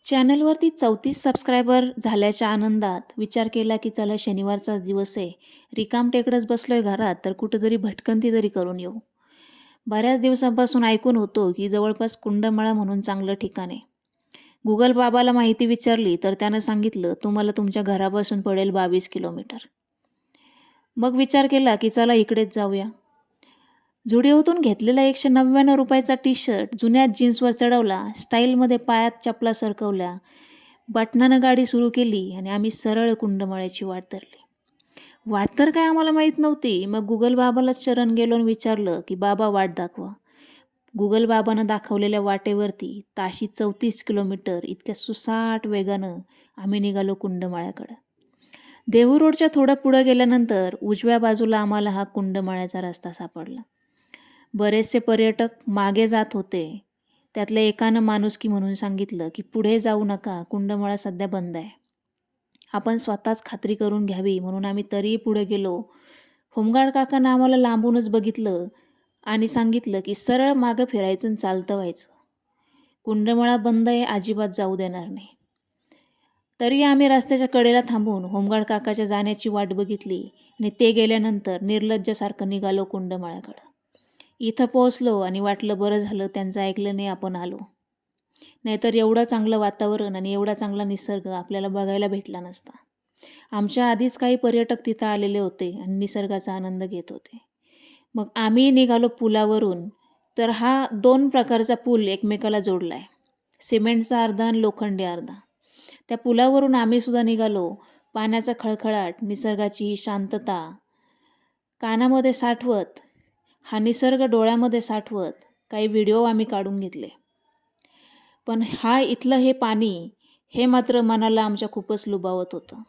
चॅनलवरती 34 सबस्क्रायबर झाल्याच्या आनंदात विचार केला की चला शनिवारचाच दिवस आहे. रिकामटेकडच बसलोय घरात तर कुठेतरी भटकंती तरी करून येऊ. बऱ्याच दिवसांपासून ऐकून होतो की जवळपास कुंडमाळा म्हणून चांगलं ठिकाण आहे. गुगल बाबाला माहिती विचारली तर त्यानं सांगितलं तुम्हाला तुमच्या घरापासून पडेल 22 किलोमीटर. मग विचार केला की चला इकडेच जाऊया. झुडिओतून घेतलेला ₹199 टी शर्ट जुन्या जीन्सवर चढवला, स्टाईलमध्ये पायात चपला सरकवल्या, बटनानं गाडी सुरू केली आणि आम्ही सरळ कुंडमाळ्याची वाट धरली. वाट तर काय आम्हाला माहीत नव्हती. मग गुगल बाबालाच शरण गेलो आणि विचारलं की बाबा वाट दाखवा. गुगल बाबानं दाखवलेल्या वाटेवरती ताशी 34 किलोमीटर इतक्या सुसाट वेगानं आम्ही निघालो कुंडमाळ्याकडं. देहू रोडच्या थोडं पुढं गेल्यानंतर उजव्या बाजूला आम्हाला हा कुंडमाळ्याचा रस्ता सापडला. बरेचसे पर्यटक मागे जात होते. त्यातल्या एकानं माणुसकी म्हणून सांगितलं की पुढे जाऊ नका, कुंडमाळा सध्या बंद आहे. आपण स्वतःच खात्री करून घ्यावी म्हणून आम्ही तरीही पुढे गेलो. होमगार्ड काकानं आम्हाला लांबूनच बघितलं आणि सांगितलं की सरळ मागं फिरायचं आणि चालतं व्हायचं. कुंडमाळा बंद आहे, अजिबात जाऊ देणार नाही. तरी आम्ही रस्त्याच्या कडेला थांबून होमगार्ड काकाच्या जाण्याची वाट बघितली आणि ते गेल्यानंतर निर्लज्जासारखं निघालो कुंडमाळ्याकडं. इथं पोहोचलो आणि वाटलं बरं झालं त्यांचं ऐकलं नाही, आपण आलो. नाहीतर एवढं चांगलं वातावरण आणि एवढा चांगला निसर्ग आपल्याला बघायला भेटला नसता. आमच्या आधीच काही पर्यटक तिथं आलेले होते आणि निसर्गाचा आनंद घेत होते. मग आम्ही निघालो पुलावरून. तर हा 2 प्रकारचा पूल एकमेकाला जोडला आहे. सिमेंटचा अर्धा आणि लोखंडी अर्धा. त्या पुलावरून आम्ही सुद्धा निघालो. पाण्याचा खळखळाट, निसर्गाची ही शांतता कानामध्ये साठवत, हा निसर्ग डोळ्यामध्ये साठवत काही व्हिडिओ आम्ही काढून घेतले. पण इथलं हे पाणी हे मात्र मनाला आमच्या खूपच लुभावत होतं.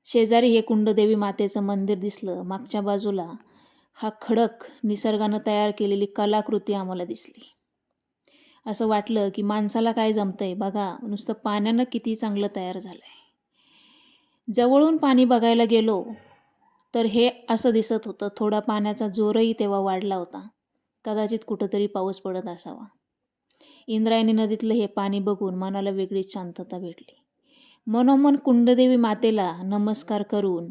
शेजारी हे कुंडदेवी मातेचं मंदिर दिसलं. मागच्या बाजूला हा खडक निसर्गानं तयार केलेली कलाकृती आम्हाला दिसली. असं वाटलं की माणसाला काय जमतंय बघा, नुसतं पाण्यानं किती चांगलं तयार झालंय. जवळून पाणी बघायला गेलो तर हे असं दिसत होतं. थोडा पाण्याचा जोरही तेव्हा वाढला होता. कदाचित कुठंतरी पाऊस पडत असावा. इंद्रायणी नदीतलं हे पाणी बघून मनाला वेगळीच शांतता भेटली. मनोमन कुंडदेवी मातेला नमस्कार करून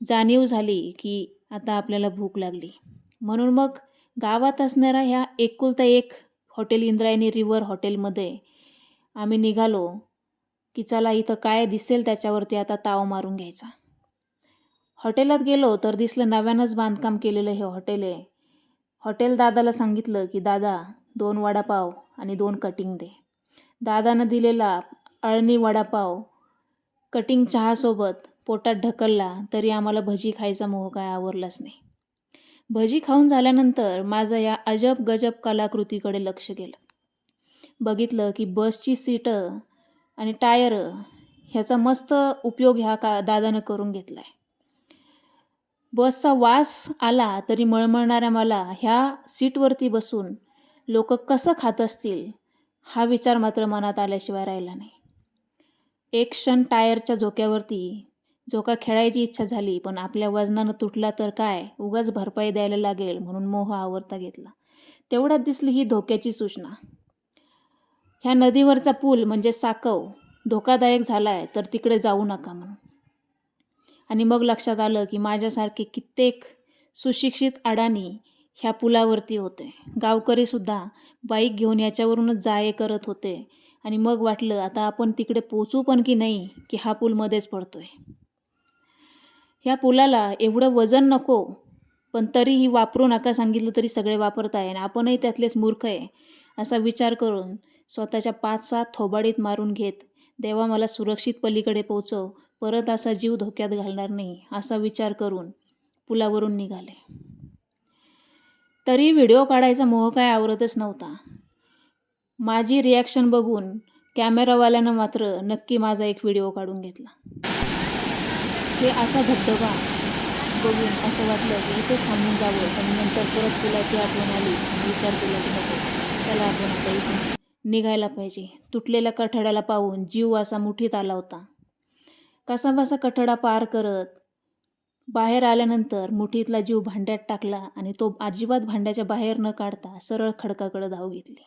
जाणीव झाली की आता आपल्याला भूक लागली. म्हणून मग गावात असणाऱ्या ह्या एकुलता एक हॉटेल इंद्रायणी रिव्हर हॉटेलमध्ये आम्ही निघालो की चला इथं काय दिसेल त्याच्यावरती आता ताव मारून घ्यायचा. हॉटेलात गेलो तर दिसलं नव्यानंच बांधकाम केलेलं हे हॉटेल आहे. हॉटेल दादाला सांगितलं की दादा 2 वडापाव आणि 2 कटिंग दे. दादानं दिलेला अळणी वडापाव कटिंग चहासोबत पोटात ढकलला तरी आम्हाला भजी खायचा मोह काय आवरलाच नाही. भजी खाऊन झाल्यानंतर माझं या अजब गजब कलाकृतीकडे लक्ष गेलं. बघितलं की बसची सीटं आणि टायरं ह्याचा मस्त उपयोग दादानं करून घेतला आहे. बसचा वास आला तरी मळमळणाऱ्या मला ह्या सीटवरती बसून लोक कसं खात असतील हा विचार मात्र मनात आल्याशिवाय राहिला नाही. एक क्षण टायरच्या झोका खेळायची इच्छा झाली, पण आपल्या वजनानं तुटला तर काय, उगाच भरपाई द्यायला लागेल म्हणून मोह आवरता घेतला. तेवढ्यात दिसली ही धोक्याची सूचना. ह्या नदीवरचा पूल म्हणजे साकव धोकादायक झालाय तर तिकडे जाऊ नका म्हणून. आणि मग लक्षात आलं की माझ्यासारखे कित्येक सुशिक्षित अडाणी ह्या पुलावरती होते. गावकरीसुद्धा बाईक घेऊन याच्यावरूनच जा-ये करत होते. आणि मग वाटलं आता आपण तिकडे पोचू पण की नाही की हा पूल मध्येच पडतोय. ह्या पुलाला एवढं वजन नको, पण तरीही वापरू नका सांगितलं तरी सगळे वापरताय आणि आपणही त्यातलेच मूर्ख आहे असा विचार करून स्वतःच्या 5-6 थोबाडीत मारून घेत देवा मला सुरक्षित पलीकडे पोचव, परत असा जीव धोक्यात घालणार नाही असा विचार करून पुलावरून निघाले. तरी व्हिडिओ काढायचा मोह काय आवरतच नव्हता. माझी रिॲक्शन बघून कॅमेरावाल्यानं मात्र नक्की माझा एक व्हिडिओ काढून घेतला. हे असा धबधबा बघून असं वाटलं की इथेच थांबून जावं, पण नंतर परत पुलाची आठवण आली आणि विचार केला की नको, चला आपण आता इथून निघायला पाहिजे. तुटलेल्या कठड्याला पाहून जीव असा मुठीत आला होता. कसाबसा कठडा पार करत बाहेर आल्यानंतर मुठीतला जीव भांड्यात टाकला आणि तो अजिबात भांड्याच्या बाहेर न काढता सरळ खडकाकडे धाव घेतली.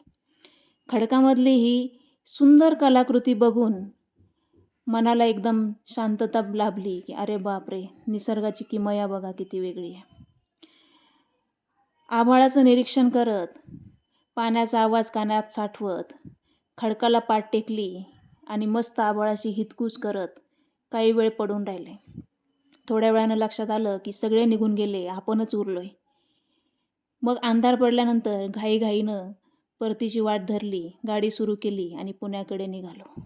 खडकामधली ही सुंदर कलाकृती बघून मनाला एकदम शांतता लाभली, की अरे बापरे! निसर्गाची किमया बघा किती वेगळी आहे. आभाळाचं निरीक्षण करत, पाण्याचा आवाज कानात साठवत, खडकाला पाठ टेकली आणि मस्त आभाळाशी हितगुज करत काही वेळ पडून राहिले. थोड्या वेळानं लक्षात आलं, की सगळे निघून गेले, आपणच उरलोय. मग अंधार पडल्यानंतर घाईघाईनं परतीची वाट धरली, गाडी सुरू केली आणि पुण्याकडे निघालो.